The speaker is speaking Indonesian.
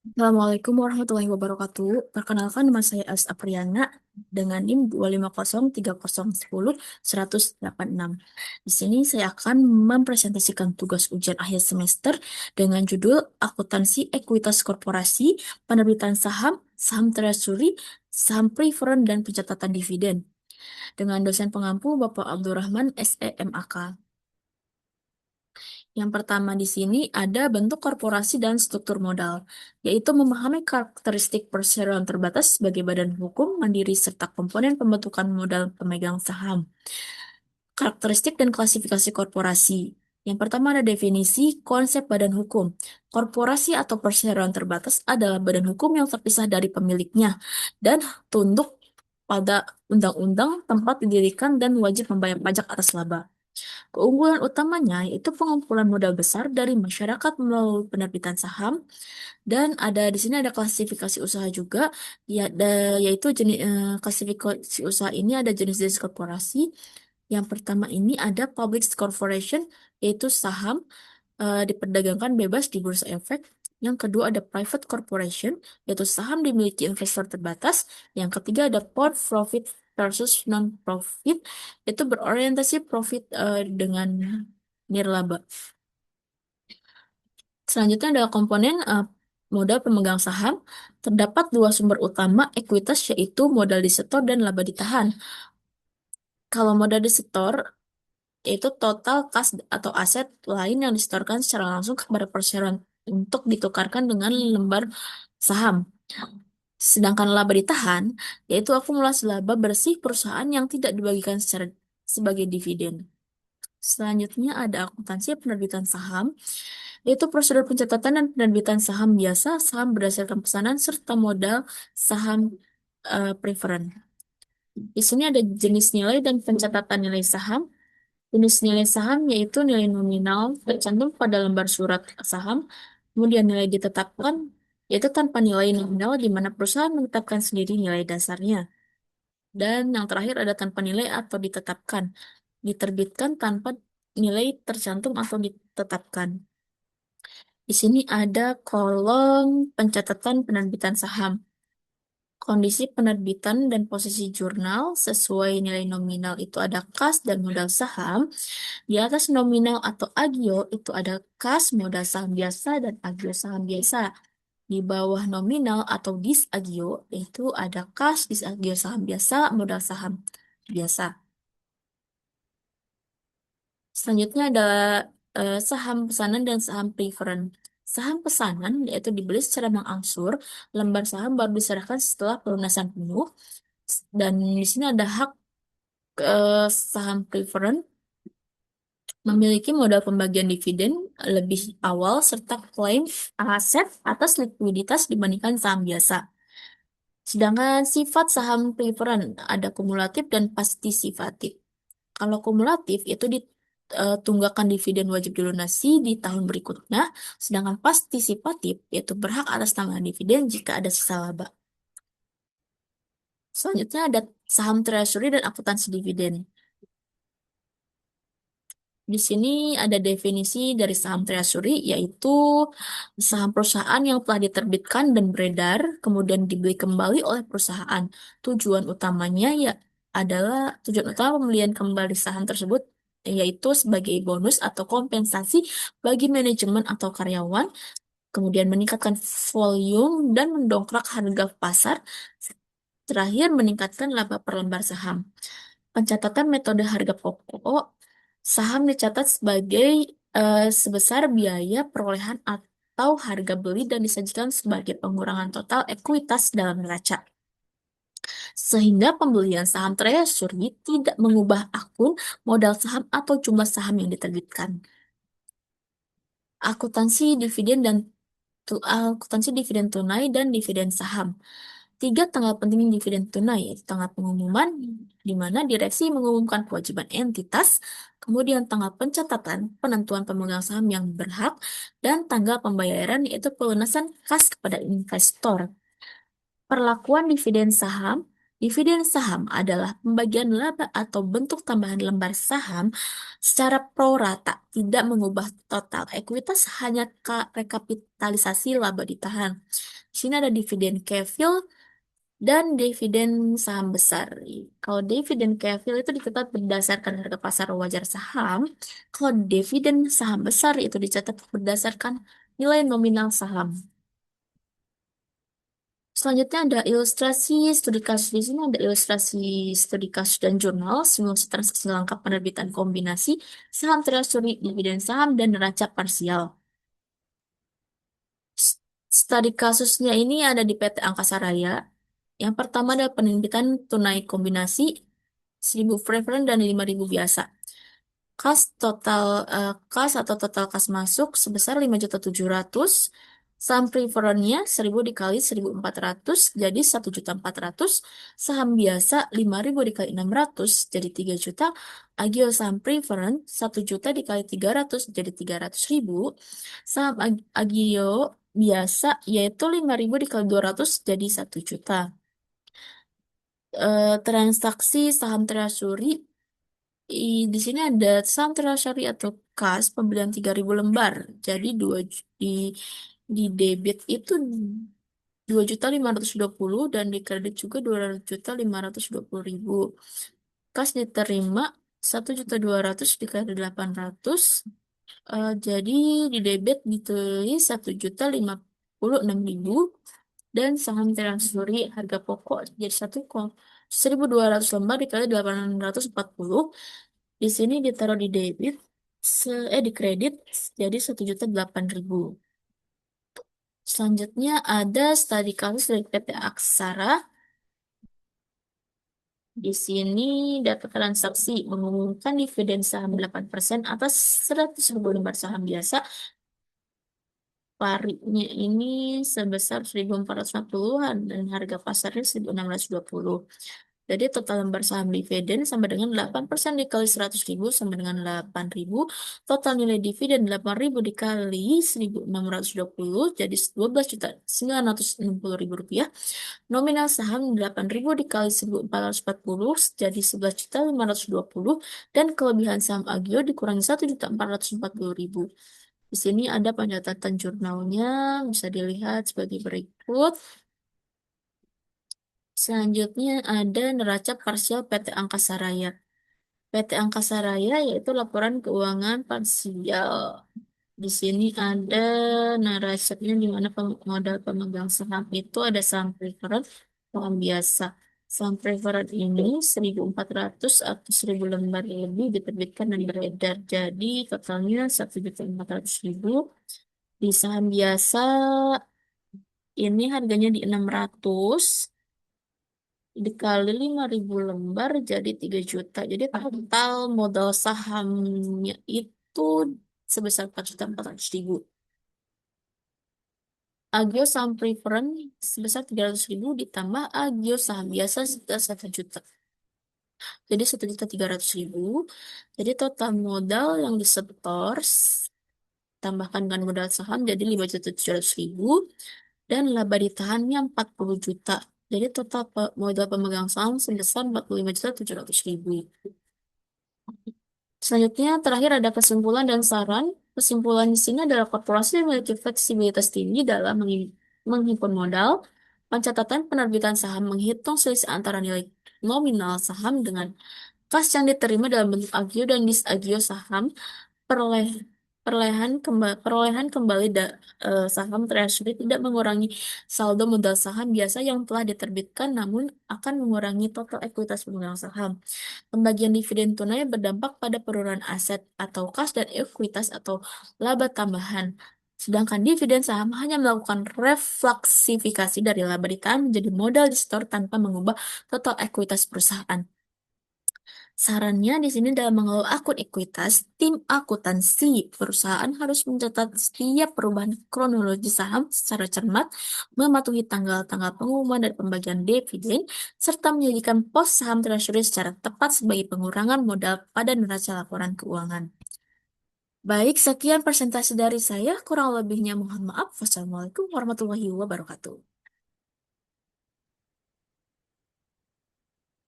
Assalamualaikum warahmatullahi wabarakatuh. Perkenalkan nama saya As Apriana dengan NIM 2503010 186. Di sini saya akan mempresentasikan tugas ujian akhir semester dengan judul Akuntansi Ekuitas Korporasi, Penerbitan Saham, Saham Treasury, Saham Preferred, dan Pencatatan Dividen dengan dosen pengampu Bapak Abdurrahman SEMAK. Yang pertama di sini ada bentuk korporasi dan struktur modal, yaitu memahami karakteristik perseroan terbatas sebagai badan hukum mandiri serta komponen pembentukan modal pemegang saham. Karakteristik dan klasifikasi korporasi. Yang pertama ada definisi konsep badan hukum. Korporasi atau perseroan terbatas adalah badan hukum yang terpisah dari pemiliknya dan tunduk pada undang-undang, tempat didirikan, dan wajib membayar pajak atas laba. Keunggulan utamanya yaitu pengumpulan modal besar dari masyarakat melalui penerbitan saham, dan ada di sini ada klasifikasi usaha juga, ya, yaitu jenis klasifikasi usaha ini ada jenis-jenis korporasi. Yang pertama ini ada public corporation, yaitu saham diperdagangkan bebas di bursa efek. Yang kedua ada private corporation, yaitu saham dimiliki investor terbatas. Yang ketiga ada for profit versus non-profit, itu berorientasi profit dengan nirlaba. Selanjutnya adalah komponen modal pemegang saham. Terdapat dua sumber utama ekuitas, yaitu modal disetor dan laba ditahan. Kalau modal disetor, yaitu total kas atau aset lain yang disetorkan secara langsung kepada perseroan untuk ditukarkan dengan lembar saham. Sedangkan laba ditahan, yaitu akumulasi laba bersih perusahaan yang tidak dibagikan secara sebagai dividen. Selanjutnya ada akuntansi penerbitan saham, yaitu prosedur pencatatan dan penerbitan saham biasa, saham berdasarkan pesanan, serta modal saham preferred. Di sini ada jenis nilai dan pencatatan nilai saham. Jenis nilai saham yaitu nilai nominal tercantum pada lembar surat saham, kemudian nilai ditetapkan yaitu tanpa nilai nominal di mana perusahaan menetapkan sendiri nilai dasarnya. Dan yang terakhir ada tanpa nilai atau ditetapkan, diterbitkan tanpa nilai tercantum atau ditetapkan. Di sini ada kolom pencatatan penerbitan saham. Kondisi penerbitan dan posisi jurnal sesuai nilai nominal itu ada kas dan modal saham. Di atas nominal atau agio itu ada kas modal saham biasa dan agio saham biasa. Di bawah nominal atau dis agio itu ada kas dis agio saham biasa, modal saham biasa. Selanjutnya ada saham pesanan dan saham preferred. Saham pesanan yaitu dibeli secara mengangsur, lembar saham baru diserahkan setelah pelunasan penuh. Dan di sini ada hak saham preferred memiliki modal pembagian dividen lebih awal serta klaim aset atas likuiditas dibandingkan saham biasa. Sedangkan sifat saham preferred ada kumulatif dan partisipatif. Kalau kumulatif itu ditunggakan dividen wajib dilunasi di tahun berikutnya, sedangkan partisipatif yaitu berhak atas tambahan dividen jika ada sisa laba. Selanjutnya ada saham treasury dan akuntansi dividen. Di sini ada definisi dari saham treasury, yaitu saham perusahaan yang telah diterbitkan dan beredar, kemudian dibeli kembali oleh perusahaan. Tujuan utamanya ya adalah tujuan utama pembelian kembali saham tersebut yaitu sebagai bonus atau kompensasi bagi manajemen atau karyawan, kemudian meningkatkan volume dan mendongkrak harga pasar, terakhir meningkatkan laba per lembar saham. Pencatatan metode harga pokok, saham dicatat sebagai sebesar biaya perolehan atau harga beli dan disajikan sebagai pengurangan total ekuitas dalam neraca. Sehingga pembelian saham treasury tidak mengubah akun modal saham atau jumlah saham yang diterbitkan. Akuntansi dividen dan akuntansi dividen tunai dan dividen saham. Tiga tanggal penting dividen tunai, yaitu tanggal pengumuman, di mana direksi mengumumkan kewajiban entitas, kemudian tanggal pencatatan, penentuan pemegang saham yang berhak, dan tanggal pembayaran, yaitu pelunasan kas kepada investor. Perlakuan dividen saham. Dividen saham adalah pembagian laba atau bentuk tambahan lembar saham secara pro rata, tidak mengubah total ekuitas, hanya rekapitalisasi laba ditahan. Di sini ada dividen Kevil dan dividen saham besar. Kalau dividen Kevil itu dicatat berdasarkan harga pasar wajar saham. Kalau dividen saham besar itu dicatat berdasarkan nilai nominal saham. Selanjutnya ada ilustrasi studi kasus. Di sini ada ilustrasi studi kasus dan jurnal, simulasi transaksi lengkap penerbitan kombinasi, saham treasury, dividen saham, dan neraca parsial. S- Studi kasusnya ini ada di PT Angkasa Raya. Yang pertama ada penerbitan tunai kombinasi 1.000 preferred dan 5.000 biasa. Kas atau total kas masuk sebesar 5.700.000. Saham preferennya 1.000 dikali 1.400 jadi 1.400.000. Saham biasa 5.000 dikali 600 jadi 3 juta. Agio saham preferen 1 juta dikali 300 jadi 300.000. Saham agio biasa yaitu 5.000 dikali 200 jadi 1 juta. Transaksi saham treasury di sini ada saham treasury atau kas pembelian 3.000 lembar. Jadi di debit itu 2.520.000 dan di kredit juga 2.520.000. Kas diterima 1.200.000 dikali 800. Jadi di debit ditulis 1.056.000 dan saham treasury harga pokok jadi 1.200 lembar dikali 840. Di sini ditaruh di debit, di kredit jadi 1.008.000. Selanjutnya ada studi kasus dari PT Aksara. Di sini data transaksi mengumumkan dividen saham 8% atas 100.000 lembar saham biasa. Parinya ini sebesar 1.450-an dan harga pasarnya 1.620. Jadi total lembar saham dividen sama dengan 8% dikali 100.000 sama dengan 8.000. Total nilai dividen 8.000 dikali 1.620 jadi 12.960.000 rupiah. Nominal saham 8.000 dikali 1.440 jadi 11.520 dan kelebihan saham Agio dikurangi 1.440.000. Di sini ada pencatatan jurnalnya, bisa dilihat sebagai berikut. Selanjutnya ada neraca parsial PT Angkasa Raya. PT Angkasa Raya yaitu laporan keuangan parsial. Di sini ada neracanya di mana modal pemegang saham itu ada saham preferred, saham biasa. Saham preferred ini 1.400 atau 1.000 lembar lebih diterbitkan dan beredar. Jadi totalnya 1.400.000. Di saham biasa ini harganya di 600 dikali 5.000 lembar jadi 3 juta. Jadi total modal sahamnya itu sebesar 4.400.000. Agio saham preferen sebesar 300.000 ditambah agio saham biasa sebesar 1 juta. Jadi 1.300.000. Jadi total modal yang disetor tambahkan dengan modal saham jadi 5.700.000 dan laba ditahannya 40 juta. Jadi total modal pemegang saham sebesar 45.700.000. Selanjutnya, terakhir ada kesimpulan dan saran. Kesimpulan di sini adalah korporasi yang memiliki fleksibilitas tinggi dalam menghimpun modal. Pencatatan penerbitan saham menghitung selisih antara nilai nominal saham dengan kas yang diterima dalam bentuk agio dan disagio saham. Peroleh, perolehan kembali saham treasury tidak mengurangi saldo modal saham biasa yang telah diterbitkan, namun akan mengurangi total ekuitas pemegang saham. Pembagian dividen tunai berdampak pada penurunan aset atau kas dan ekuitas atau laba tambahan. Sedangkan dividen saham hanya melakukan refleksifikasi dari laba ditahan menjadi modal di store tanpa mengubah total ekuitas perusahaan. Sarannya di sini dalam mengelola akun ekuitas, tim akuntansi perusahaan harus mencatat setiap perubahan kronologi saham secara cermat, mematuhi tanggal-tanggal pengumuman dan pembagian dividen, serta menyajikan pos saham treasury secara tepat sebagai pengurangan modal pada neraca laporan keuangan. Baik, sekian presentasi dari saya. Kurang lebihnya mohon maaf. Wassalamualaikum warahmatullahi wabarakatuh.